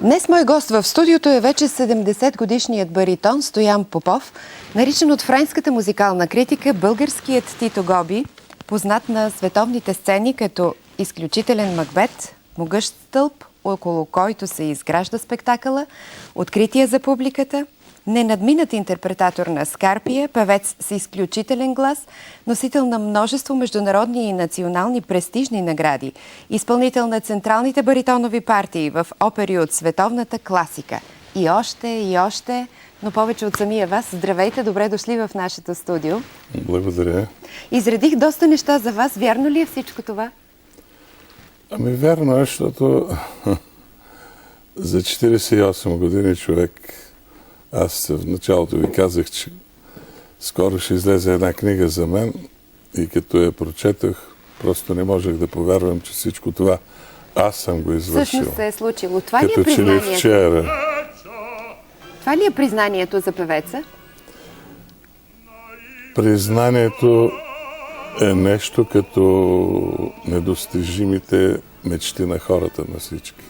Днес мой гост в студиото е вече 70-годишният баритон Стоян Попов, наричан от френската музикална критика българският Тито Гоби, познат на световните сцени като изключителен Макбет, могъщ стълб, около който се изгражда спектакъла, откритие за публиката, ненадминат интерпретатор на Скарпия, певец с изключителен глас, носител на множество международни и национални престижни награди, изпълнител на централните баритонови партии в опери от световната класика. И още, но повече от самия вас. Здравейте, добре дошли в нашето студио. Благодаря. Изредих доста неща за вас. Вярно ли е всичко това? Ами вярно е, защото за 48 години човек, аз в началото ви казах, че скоро ще излезе една книга за мен и като я прочетах, просто не можех да повярвам, че всичко това аз съм го извършил. Всъщност се е случило. Това ли е като че ли признанието? вчера. Това ли е признанието за певеца? Признанието е нещо като недостижимите мечти на хората, на всички.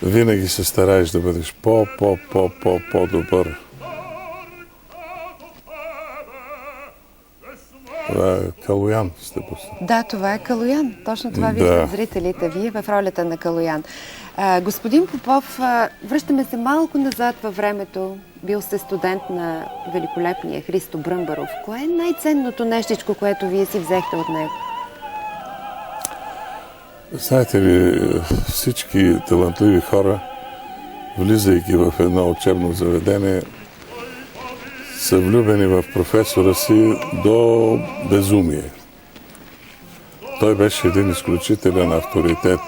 Винаги се стараеш да бъдеш по-добър. Това е Калоян, сте пуснали. Да, това е Калоян. Точно това виждат зрителите. Вие в ролята на Калоян. Господин Попов, връщаме се малко назад във времето. Бил сте студент на великолепния Христо Бръмбаров. Кое е най-ценното нещичко, което вие си взехте от него? Знаете ли, всички талантливи хора, влизайки в едно учебно заведение, са влюбени в професора си до безумие. Той беше един изключителен авторитет.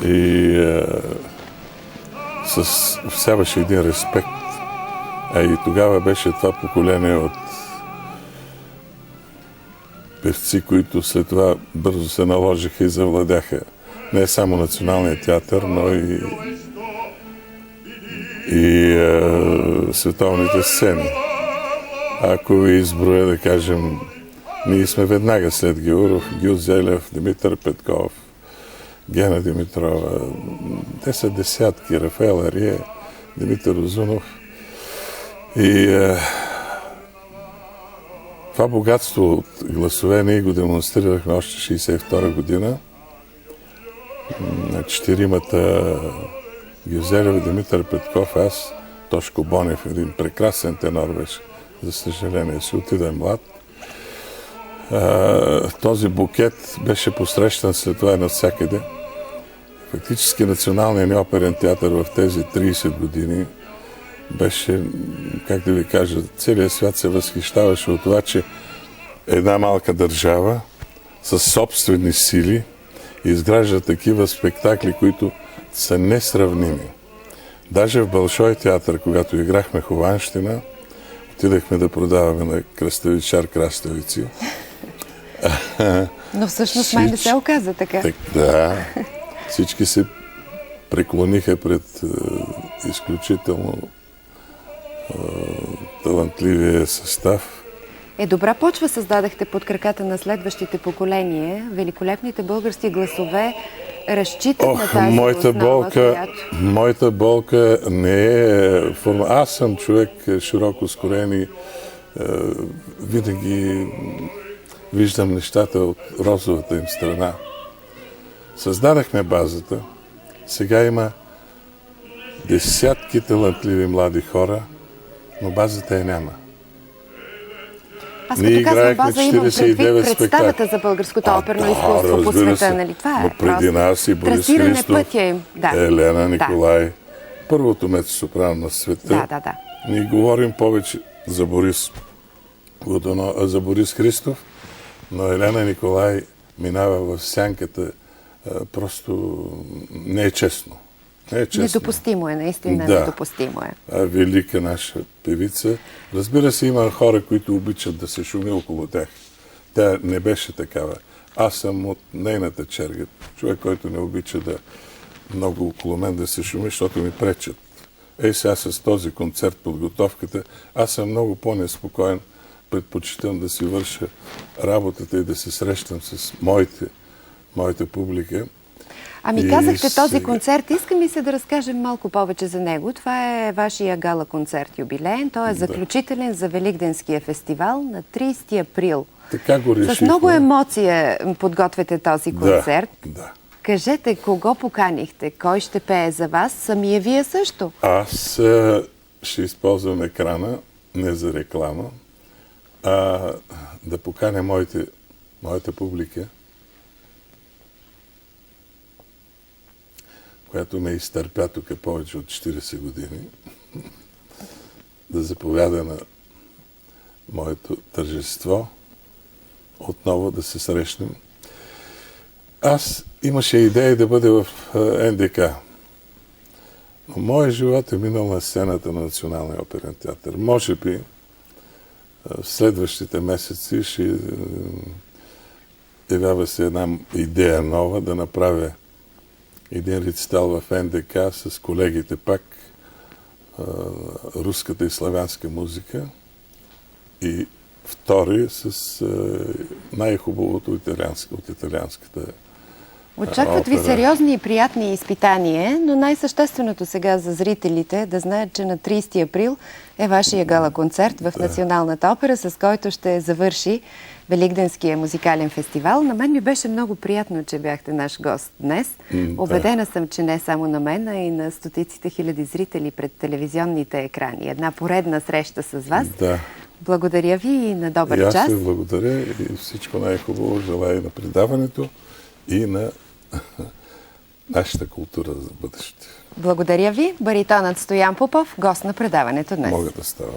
И всяваше един респект. А и тогава беше това поколение от певци, които след това бързо се наложиха и завладяха не само Националния театър, но и световните сцени. Ако ви изброя, да кажем, ние сме веднага след Гяуров, Гил Зелев, Димитър Петков, Гена Димитрова. Те са десятки. Рафаел Арие, Димитър Озунов. И това богатство от гласове ние го демонстрирахме още 1962 година. На четиримата Гюзелев, Димитър Петков, аз, Тошко Бонев, един прекрасен тенор беше. За съжаление, си отиде млад. Този букет беше посрещан след това навсякъде. Фактически Националният ни оперен театър в тези 30 години беше, как да ви кажа, целият свят се възхищаваше от това, че една малка държава със собствени сили изгражда такива спектакли, които са несравними. Даже в Бълшой театър, когато играхме Хованщина, отидахме да продаваме на кръставичар краставици. Но всъщност май не се оказа така. Да. Всички се преклониха пред изключително талантливия състав. Добра почва създадахте под краката на следващите поколения. Великолепните български гласове разчитат на тази основа, Моята болка не е форма. Аз съм човек широко скорен и винаги виждам нещата от розовата им страна. Създадахме базата. Сега има десятки талантливи млади хора, но базата я няма. Аз като казвам база, имам предвид представата за българското оперно изкуство по света, нали? Това е но преди нас и Борис Христов, Елена Николай, първото мецо-сопрано на света. Да. Ние говорим повече за Борис Христов, но Елена Николай минава в сянката. Просто не е честно. Недопустимо е, наистина недопустимо е. Велика наша певица. Разбира се, има хора, които обичат да се шуми около тях. Тя не беше такава. Аз съм от нейната черга. Човек, който не обича да много около мен да се шуми, защото ми пречат. Сега с този концерт, подготовката, аз съм много по-неспокоен. Предпочитам да си върша работата и да се срещам с моята публика. Ами казахте този сега... концерт. Искам ли се да разкажем малко повече за него? Това е вашия гала концерт юбилеен. Той е заключителен за Великденския фестивал на 30 април. Така го решихме. С много емоция подготвяте този концерт. Да. Кажете, кого поканихте? Кой ще пее за вас? Самия вие също? Аз ще използвам екрана не за реклама, а да поканя моята публика, която ме изтърпя тук повече от 40 години, да заповяда на моето тържество, отново да се срещнем. Аз имаше идея да бъде в НДК, но моят живот е минал на сцената на Националния оперен театър. Може би в следващите месеци ще явява се една идея нова да направя един рецитал в НДК с колегите пак, руската и славянска музика, и втори с най-хубавото от италианската Очакват ви сериозни и приятни изпитания, но най-същественото сега за зрителите е да знаят, че на 30 април е вашия гала концерт в Националната опера, с който ще завърши Великденския музикален фестивал. На мен ми беше много приятно, че бяхте наш гост днес. Убедена съм, че не само на мен, а и на стотиците хиляди зрители пред телевизионните екрани. Една поредна среща с вас. Да. Благодаря ви и на добър час. И аз ви благодаря и всичко най-хубаво желая на предаването и на нашата култура за бъдеще. Благодаря ви. Баритонът Стоян Попов, гост на предаването днес. Мога да става.